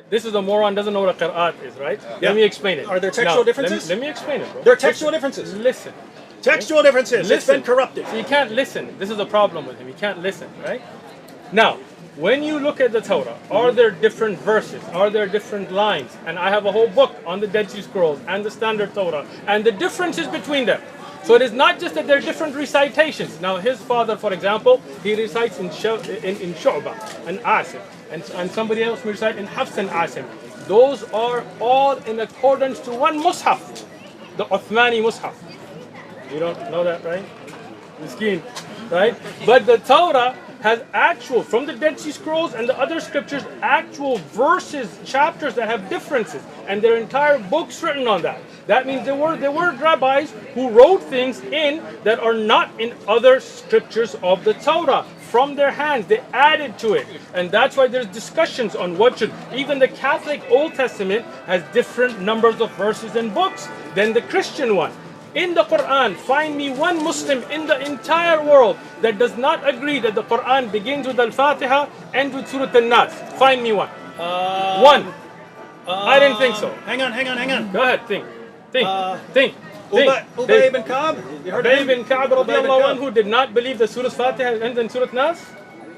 This is a moron, doesn't know what a qira'at is, right? Yeah. Let me explain it. Are there textual differences? Let me explain it, bro. There are textual differences. Listen. Textual differences. It's been corrupted. So you can't listen. This is a problem with him. You can't listen, right? Now, when you look at the Torah, are there different verses? Are there different lines? And I have a whole book on the Dead Sea Scrolls and the Standard Torah and the differences between them. So it is not just that there are different recitations. Now his father, for example, he recites in Shu'bah and Asim, and somebody else will recite in Hafs and Asim. Those are all in accordance to one Mus'haf, the Uthmani Mus'haf. You don't know that, right? Miskeen, right? But the Torah has actual, from the Dead Sea Scrolls and the other scriptures, actual verses, chapters that have differences, and there are entire books written on that. That means there were rabbis who wrote things in that are not in other scriptures of the Torah. From their hands, they added to it, and that's why there's discussions on what should. Even the Catholic Old Testament has different numbers of verses and books than the Christian one. In the Quran, find me one Muslim in the entire world that does not agree that the Quran begins with Al-Fatiha and with Surah Al-Nas. Find me one. One. I didn't think so. Hang on. Go ahead, think. Ubay ibn Ka'b? You heard of Ubay him? ibn Ka'b radiallahu anhu did not believe that Surah Fatiha ends in Surah Nas?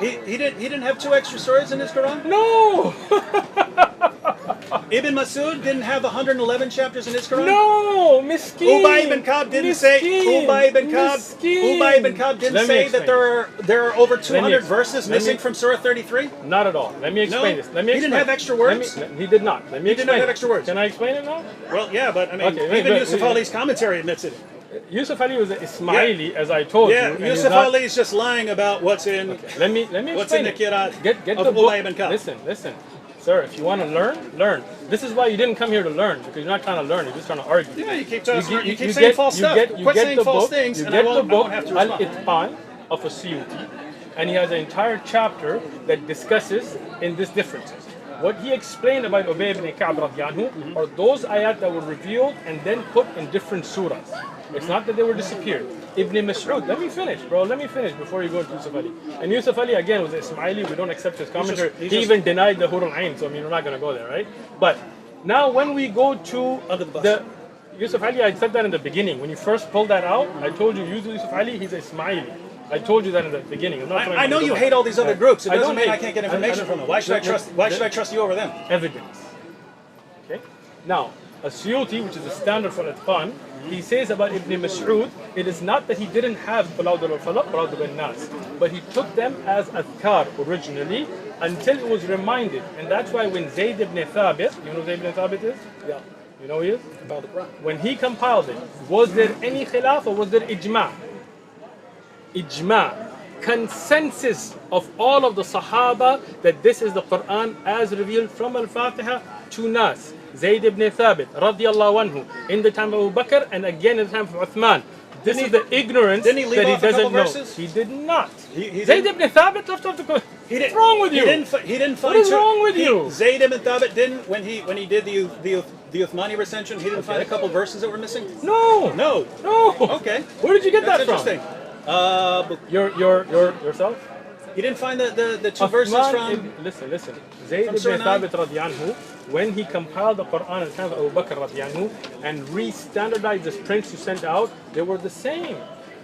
He didn't have two extra surahs in his Quran? No! Ibn Masud didn't have 111 chapters in his Quran? No! Miskeen! Ubay ibn Ka'b didn't say Ubay ibn Ka'b didn't say that there are over 200 verses missing from Surah 33? Not at all. Let me explain this. Let me explain. He didn't have extra words? He did not. Let me explain. He did not have extra words. Can I explain it now? Well, yeah, but I mean, Okay, even Yusuf Ali's commentary admits it. Yusuf Ali was an Ismaili, as I told you. Yeah, Yusuf Ali is just lying about what's in. Okay, let me explain. What's in the Qira'at Get of the book. Ubay ibn Ka'b. Listen, sir. If you want to learn. This is why you didn't come here to learn, because you're not trying to learn. You're just trying to argue. Yeah, you keep saying false stuff. Quit saying false things, and I won't have to respond. Al-Itqan of a Suyuti, and he has an entire chapter that discusses in these differences. What he explained about Ubay ibn Ka'b radiyallahu anhu are those ayat that were revealed and then put in different surahs. It's not that they were disappeared. Ibn Mas'ud, let me finish, bro. Let me finish before you go to Yusuf Ali. And Yusuf Ali, again, was Ismaili. We don't accept his commentary. He even denied the Hurul Ain, so I mean, we're not going to go there, right? But now when we go to the Yusuf Ali, I said that in the beginning. When you first pulled that out, I told you, Yusuf Ali, he's Ismaili. I told you that in the beginning. I know you hate all these other groups. It doesn't mean I can't get information from them. Why should I trust you over them? Evidence. Okay? Now, a Suyuti, which is a standard for Itqan, he says about Ibn Mas'ud, it is not that he didn't have Qulawd al-Falaq, Qulawd al-Nas, but he took them as adhkar originally until it was reminded. And that's why when Zayd ibn Thabit, you know who Zayd ibn Thabit is? Yeah. You know who he is? About the Quran. When he compiled it, was there any khilaf or was there ijma'? Ijma'. Consensus of all of the Sahaba that this is the Quran as revealed from Al-Fatiha to Nas. Zayd ibn Thabit radiyallahu anhu in the time of Abu Bakr and again in the time of Uthman. This is the ignorance that he doesn't know. He did not. Zayd ibn Thabit left off the Quran. What's wrong with you? He didn't find. What is wrong with you? Zayd ibn Thabit didn't when he did the Uthmani recension. He didn't find a couple verses that were missing. No. Okay. Where did you get that from? Interesting. Yourself? You didn't find the two verses from. Listen. Zayd ibn Thabit radiyallahu anhu, when he compiled the Quran in the time of Abu Bakr radiyallahu anhu and re-standardized the prints you sent out, they were the same.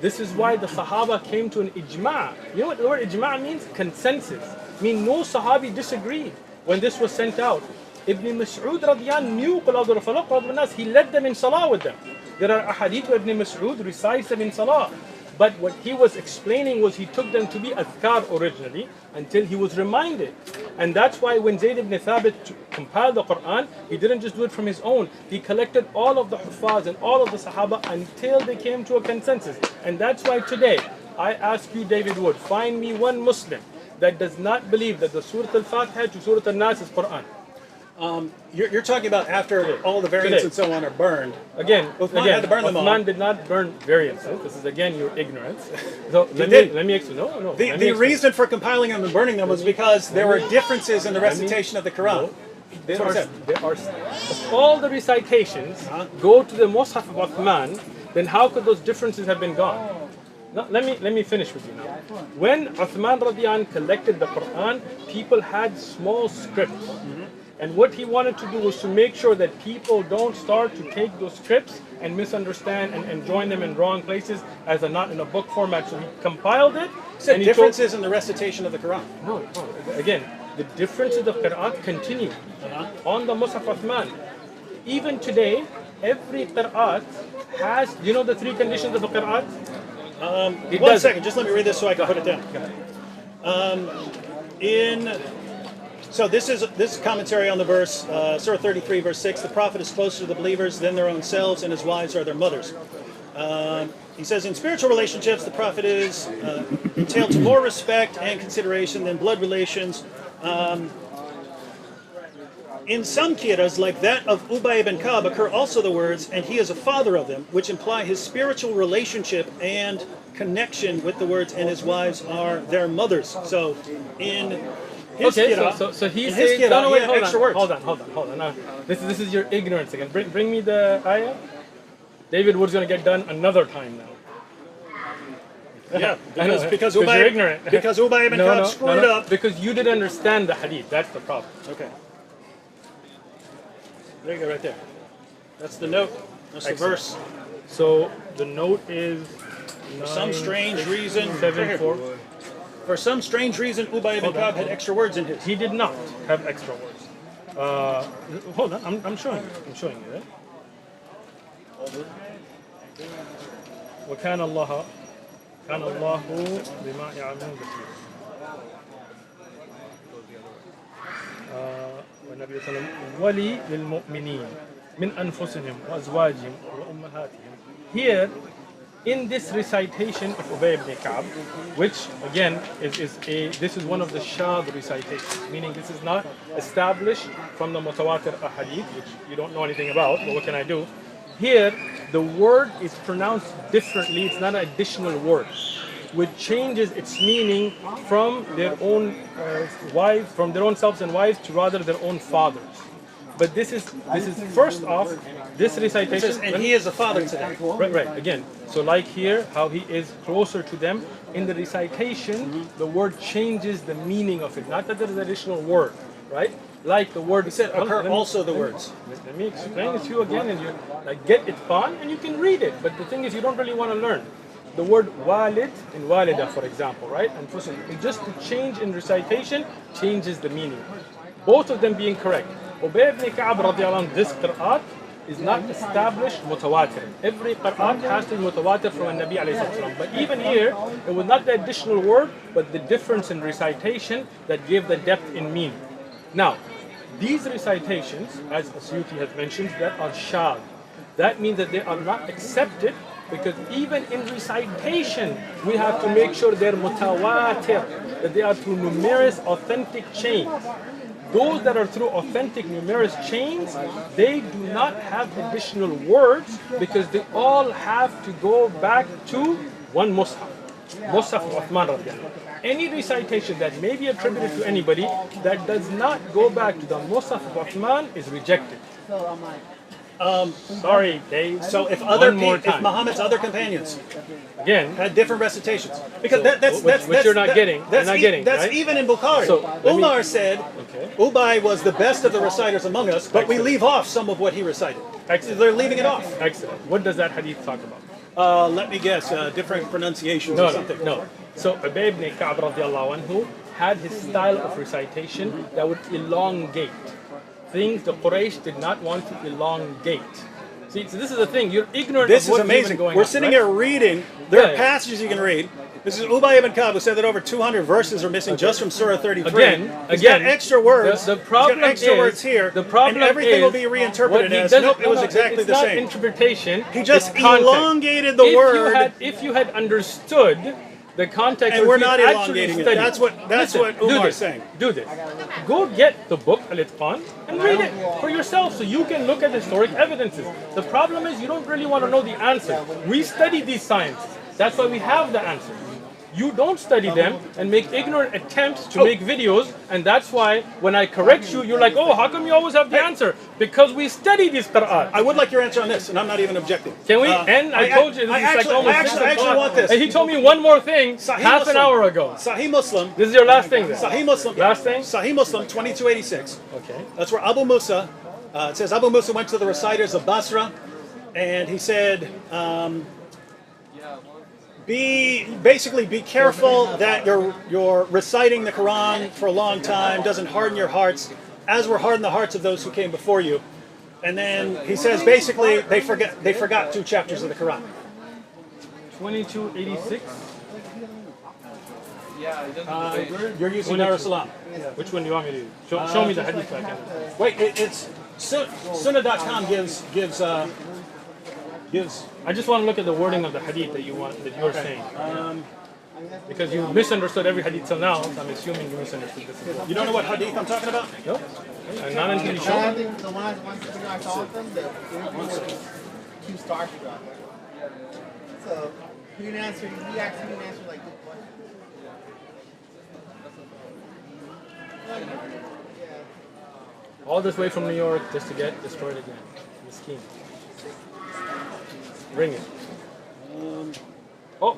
This is why the Sahaba came to an ijma'. You know what the word ijma' means? Consensus. I mean, no Sahabi disagreed when this was sent out. Ibn Mas'ud radiyallahu anhu knew Qulawd al-Falaq, Qulawd al-Nas. He led them in salah with them. There are ahadith where Ibn Mas'ud recites them in salah. But what he was explaining was he took them to be adhkar originally until he was reminded. And that's why when Zayd ibn Thabit compiled the Quran, he didn't just do it from his own. He collected all of the Huffaz and all of the Sahaba until they came to a consensus. And that's why today, I ask you, David Wood, find me one Muslim that does not believe that the Surah Al-Fatiha to Surah Al-Nas is Quran. You're talking about after all the variants and so on are burned. Again, Uthman had to burn them all. Uthman did not burn variants. This is again your ignorance. So let me explain. No. The reason for compiling them and burning them was because there were differences in the recitation of the Quran. There are all the recitations go to the Mus'haf of Uthman. Then how could those differences have been gone? Now, let me finish with you now. When Uthman radiyallahu anhu collected the Quran, people had small scripts. And what he wanted to do was to make sure that people don't start to take those scripts and misunderstand and join them in wrong places as a not in a book format. So he compiled it. Said differences in the recitation of the Quran. No, again, the differences of Qira'at continue on the Mus'haf Uthman. Even today, every Qira'at has, you know the three conditions of the Qira'at? One second, just let me read this so I can put it down. So this is commentary on the verse, Surah 33, verse 6. The Prophet is closer to the believers than their own selves, and his wives are their mothers. He says, in spiritual relationships, the Prophet is entailed to more respect and consideration than blood relations. In some qiras, like that of Ubay ibn Ka'b, occur also the words, and he is a father of them, which imply his spiritual relationship and connection with the words, and his wives are their mothers. So in his qira, so he in says, his qira, no, wait, extra words. Hold on. Now, this is your ignorance again. Bring me the ayah. David Wood's going to get done another time now. Yeah, because you're ignorant. Because Ubay ibn Ka'b screwed up. Because you didn't understand the hadith. That's the problem. Okay. There you go, right there. That's the note. That's the verse. So the note is for some strange reason. 7-4. For some strange reason, Ubay ibn Ka'b had extra words in his. He did not have extra words. Hold on, I'm showing you. Right? وكان الله بما يعملون بصير. والنبي صلى الله عليه وسلم ولي للمؤمنين من أنفسهم وأزواجهم وأمهاتهم. Here, in this recitation of Ubay ibn Ka'b, which again this is one of the shadh recitations, meaning this is not established from the mutawatir ahadith, which you don't know anything about, but what can I do? Here, the word is pronounced differently. It's not an additional word, which changes its meaning from their own wives, from their own selves and wives, to rather their own fathers. But this is first off, this recitation. Says, and he is a father to them. Right. Again, so like here, how he is closer to them in the recitation, the word changes the meaning of it. Not that there is an additional word, right? Like the word. He said, occur also the words. Let me explain it to you again, and you get it on, and you can read it. But the thing is, you don't really want to learn. The word walid in walida, for example, right? And just the change in recitation changes the meaning. Both of them being correct. Ubay ibn Ka'b radiallahu anhu, this qira'at is not established mutawatir. Every qira'at has to be mutawatir from a Nabi alayhi salam. But even here, it was not the additional word, but the difference in recitation that gave the depth in meaning. Now, these recitations, as Asyuti has mentioned, that are shadh. That means that they are not accepted, because even in recitation, we have to make sure they're mutawatir, that they are through numerous authentic chains. Those that are through authentic numerous chains, they do not have additional words, because they all have to go back to one Mus'haf. Mus'haf of Uthman radiallahu anhu. Any recitation that may be attributed to anybody that does not go back to the Mus'haf of Uthman is rejected. Sorry, Dave. So if Muhammad's other companions again had different recitations, because that's you're not getting. That's even in Bukhari. So Umar said, Ubay was the best of the reciters among us, but we leave off some of what he recited. Excellent. They're leaving it off. Excellent. What does that hadith talk about? Let me guess. Different pronunciations or something. No. So Ubay ibn Ka'b radiallahu anhu had his style of recitation that would elongate things the Quraysh did not want to elongate. See, so this is the thing. You're ignorant. This of what's is amazing. Going We're on, sitting right? here reading. There are passages you can read. This is Ubay ibn Ka'b who said that over 200 verses are missing just from Surah 33. Again, he's got extra words. The problem he's got extra words here. The problem and everything is will be reinterpreted as nope. It was exactly the same. It's not interpretation. He just elongated the word. If you had understood the context, and we're not elongating it. That's what Umar is saying. Do this. Go get the book Al-Itqan and read it for yourself, so you can look at historic evidences. The problem is you don't really want to know the answer. We study these sciences. That's why we have the answer. You don't study them and make ignorant attempts to make videos, and that's why when I correct you, you're like, oh, how come you always have the answer? Because we study this Quran. I would like your answer on this, and I'm not even objecting. Can we? And I told you, this is like almost 6 I actually want this. And he told me one more thing half an hour ago. Sahih Muslim. This is your last thing then? Sahih Muslim. Last thing? Sahih Muslim 2286. Okay. That's where Abu Musa, it says Abu Musa went to the reciters of Basra, and he said, be careful that you're reciting the Quran for a long time doesn't harden your hearts, as were hardened the hearts of those who came before you. And then he says basically they forgot 2 chapters of the Quran. 2286. You're using Dar es-Salaam. Which one do you want me to use? Show me the hadith I can. Wait, it's Sunnah.com gives. I just want to look at the wording of the hadith that you're saying. Because you misunderstood every hadith till now, so I'm assuming you misunderstood this as well. You don't know what hadith I'm talking about? Nope. And not until you show I me. think the one I saw with them, the interview was 2 stars for that. So he didn't answer. He actually didn't answer like good questions. All this way from New York just to get destroyed again. Miskeen. Ring it. Oh,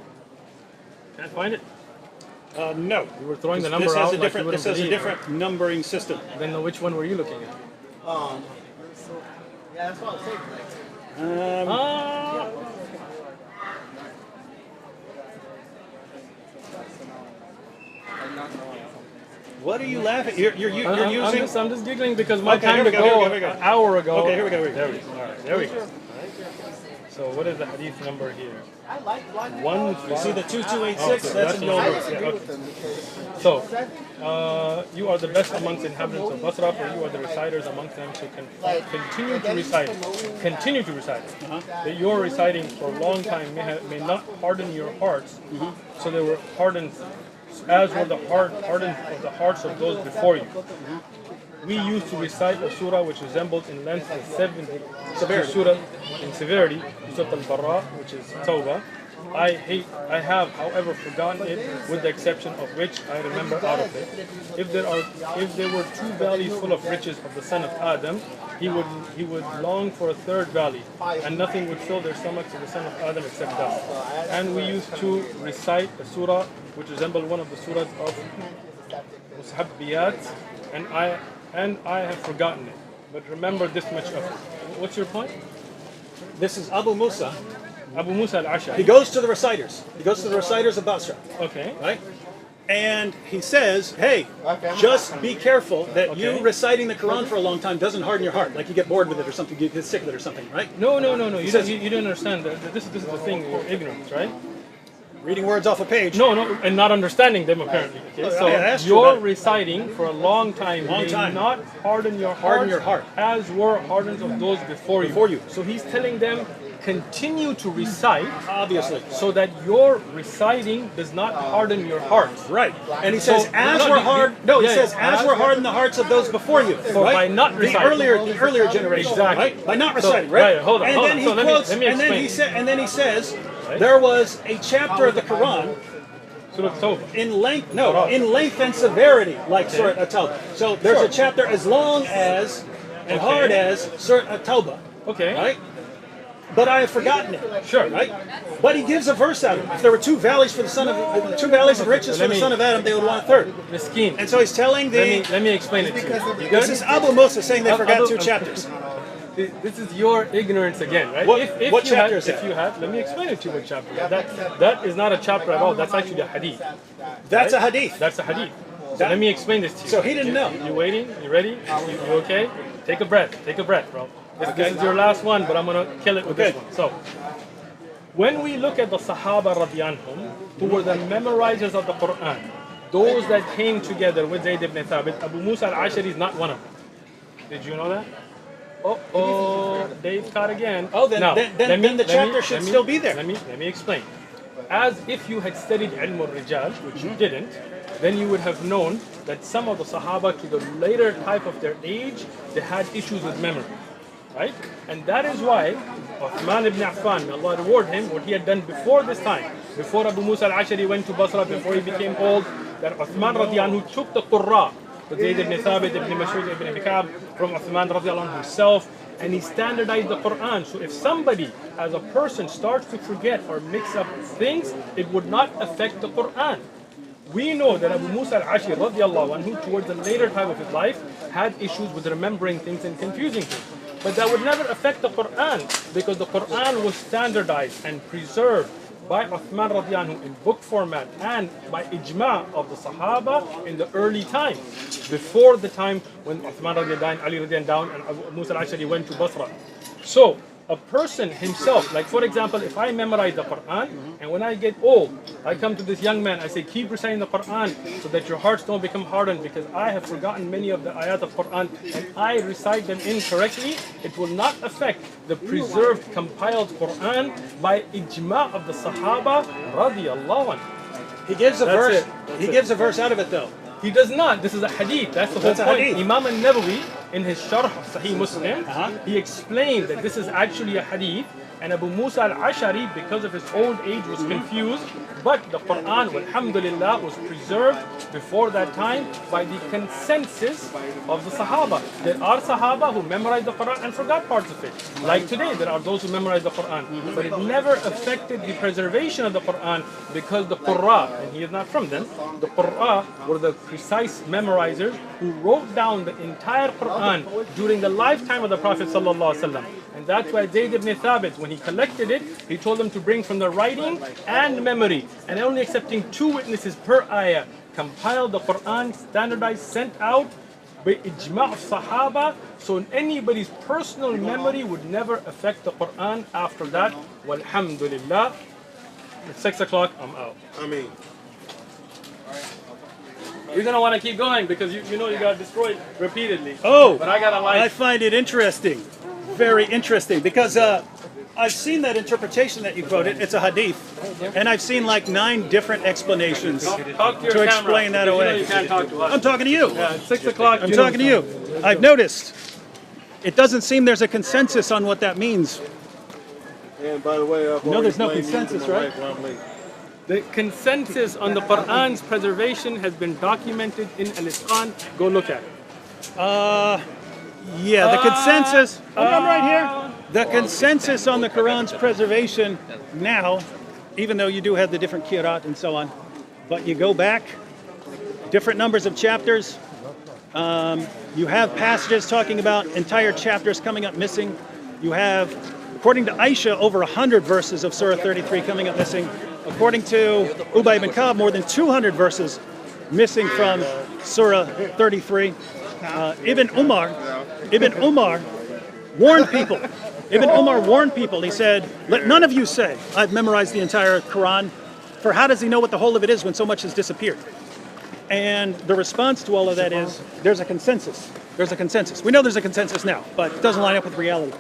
can't find it. No. You were throwing the number This has out a different. like This has a different numbering system. Then which one were you looking at? Yeah, that's what I was saying. What are you laughing? You're using. I'm just giggling because my Okay, time here to we go, go here we go. an hour ago. Okay, here we go. There we go. All right, there we go. So what is the hadith number here? I like One. You see the 2286? That's in the old That's book. yeah, okay. So, you are the best amongst the inhabitants of Basra, for you are the reciters amongst them, so continue to recite it. Continue to recite it. That you are reciting for a long time may not harden your hearts, so they were hardened, as were the hardened of the hearts of those before you. We used to recite a surah which resembled in length the 70 surah in severity, Surah Al-Bara, which is Tawbah. I have, however, forgotten it, with the exception of which I remember out of it. If there were 2 valleys full of riches of the son of Adam, he would long for a 3rd valley, and nothing would fill their stomachs of the son of Adam except dust. And we used to recite a surah which resembled one of the surahs of Mushabbiyat, and I have forgotten it. But remember this much of it. What's your point? This is Abu Musa. Abu Musa al-Ash'ari. He goes to the reciters. He goes to the reciters of Basra. Okay. Right? And he says, hey, just be careful that you reciting the Quran for a long time doesn't harden your heart. Like you get bored with it or something, you get sick of it or something, right? No. You don't understand. This is the thing, your ignorance, right? Reading words off a page. No, and not understanding them apparently. Okay? So you're reciting for a long time. May not harden your heart. As were hardened of those before you. So he's telling them, continue to recite, obviously, so that your reciting does not harden your heart. Right. And he says, as were hardened the hearts of those before you. Right? By not reciting. The earlier generation. Exactly. Right? By not reciting, right? Hold on. Then he quotes, let me explain. and then he says, there was a chapter of the Quran in length and severity, like Surah At-Tawbah. So there's a chapter as long as and hard as Surah At-Tawbah. Okay. Right? But I have forgotten it. Sure. Right? But he gives a verse out of it. If there were 2 valleys for the son of 2 valleys of riches for the son of Adam, they would want a 3rd. Miskeen. And so he's telling Let me explain it to you. This is Abu Musa saying they forgot 2 chapters. This is your ignorance again, right? What chapter is that? Let me explain it to you what chapter. That is not a chapter at all. That's actually a hadith. That's a hadith. That's a hadith. So let me explain this to you. So he didn't know. You waiting? You ready? You okay? Take a breath. Take a breath, bro. This is your last one, but I'm gonna kill it with this one. So, when we look at the Sahaba radiyallahu anhum, who were the memorizers of the Quran, those that came together with Zayd ibn Thabit, Abu Musa al-Ash'ari is not one of them. Did you know that? Dave's caught again. Then the chapter should still be there. Let me explain. As if you had studied Ilm al-Rijal, which you didn't, then you would have known that some of the Sahaba, to the later type of their age, they had issues with memory. Right? And that is why Uthman ibn Affan, may Allah reward him, what he had done before this time, before Abu Musa al-Ashari went to Basra, before he became old, that Uthman radiallahu anhu took the Qurra, the Zayd ibn Thabit, ibn Mas'ud, ibn Abi Ka'b, from Uthman radiallahu anhu himself, and he standardized the Quran. So if somebody, as a person, starts to forget or mix up things, it would not affect the Quran. We know that Abu Musa al-Ashari radiallahu anhu, towards the later time of his life, had issues with remembering things and confusing things. But that would never affect the Quran, because the Quran was standardized and preserved by Uthman radiallahu anhu in book format and by ijma of the Sahaba in the early time, before the time when Uthman radiallahu anhu, Ali radiallahu anhu, and Abu Musa al-Ashari went to Basra. So a person himself, like for example, if I memorize the Quran, and when I get old, I come to this young man, I say, keep reciting the Quran so that your hearts don't become hardened, because I have forgotten many of the ayat of Quran and I recite them incorrectly, it will not affect the preserved, compiled Quran by ijma of the Sahaba radiallahu anhu. He gives a That's verse. it. That's He it. gives a verse out of it though. He does not. This is a hadith. That's the whole That's a point. hadith. Imam al-Nawawi, in his Sharh of Sahih Muslim, he explained that this is actually a hadith, and Abu Musa al-Ashari, because of his old age, was confused. But the Quran, alhamdulillah, was preserved before that time by the consensus of the Sahaba. There are Sahaba who memorized the Quran and forgot parts of it. Like today, there are those who memorize the Quran. But it never affected the preservation of the Quran, because the Qurra, and he is not from them, the Qurra were the precise memorizers who wrote down the entire Quran during the lifetime of the Prophet ﷺ. And that's why Zayd ibn Thabit, when he collected it, he told them to bring from the writing and memory, and only accepting 2 witnesses per ayah, compiled the Quran, standardized, sent out by ijma' of Sahaba, so anybody's personal memory would never affect the Quran after that. Walhamdulillah. It's 6 o'clock, I'm out. I mean, You're gonna want to keep going because you know you got destroyed repeatedly. Oh, but I got a I life. find it interesting, very interesting, because I've seen that interpretation that you quoted. It's a hadith, and I've seen like 9 different explanations Talk to your to camera, explain that because you know away. you can't talk to us. I'm talking to you. Yeah, it's 6 o'clock. I'm talking to you. I've noticed. It doesn't seem there's a consensus on what that means. and by the way, I've No, there's no already blamed you consensus, for my right? wife when I'm late. The consensus on the Quran's preservation has been documented in Al-Itqan. Go look at it. Yeah, the consensus. I'm right here. The consensus on the Quran's preservation now, even though you do have the different qira'at and so on, but you go back, different numbers of chapters. You have passages talking about entire chapters coming up missing. You have, according to Aisha, over 100 verses of Surah 33 coming up missing. According to Ubay ibn Ka'b, more than 200 verses missing from Surah 33. Ibn Umar warned people. Ibn Umar warned people. He said, let none of you say, I've memorized the entire Quran. For how does he know what the whole of it is when so much has disappeared? And the response to all of that is, there's a consensus. There's a consensus. We know there's a consensus now, but it doesn't line up with reality.